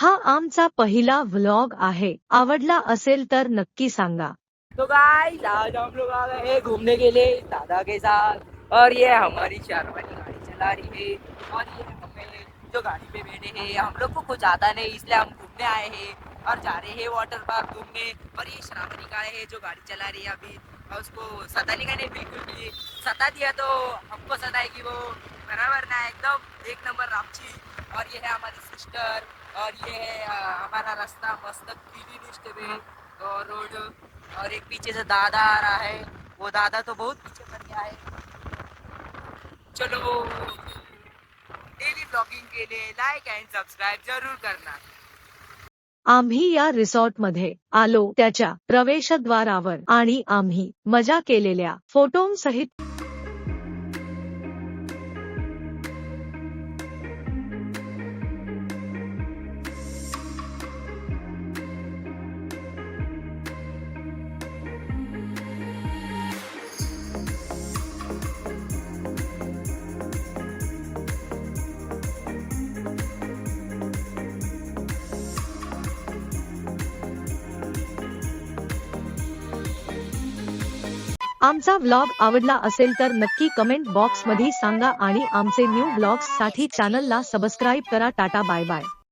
हा आमचा पहिला व्लॉग आहे। आवडला असेल तर नक्की सांगा। तो गाइस आज हम लोग आ गए हैं घूमने के लिए दादा के साथ और ये हमारी शर्मानी गाड़ी चला रही है और ये हमें जो गाड़ी पे बैठे हैं हम लोग को कुछ आता नहीं इसलिए हम घूमने आए हैं और जा रहे हैं वाटर पार्क घूमने। और ये श्रावणी का है जो गाड़ी चला रही है अभी और उसको सताने का नहीं बिल्कुल भी। सता दिया तो हमको सताएगी वो, बराबर ना, एकदम एक नंबर रामची। और ये है हमारी सिस्टर और ये है हमारा रास्ता मस्त क्लीन डिस्टर्ब और रोड। और एक पीछे से दादा आ रहा है, वो दादा तो बहुत पीछे कर गया है। चलो डेली ब्लॉगिंग के लिए लाइक एंड सब्सक्राइब जरूर करना। आम्ही या रिसॉर्ट मध्ये आलो त्याच्या प्रवेशद्वारावर आणि आम्ही मजा केलेल्या फोटोंसहित आमचा व्लॉग आवडला असेल तर नक्की कमेंट बॉक्स मध्ये सांगा आणि आमचे न्यू व्लॉग्स साठी चॅनलला सबस्क्राइब करा। Tata bye bye.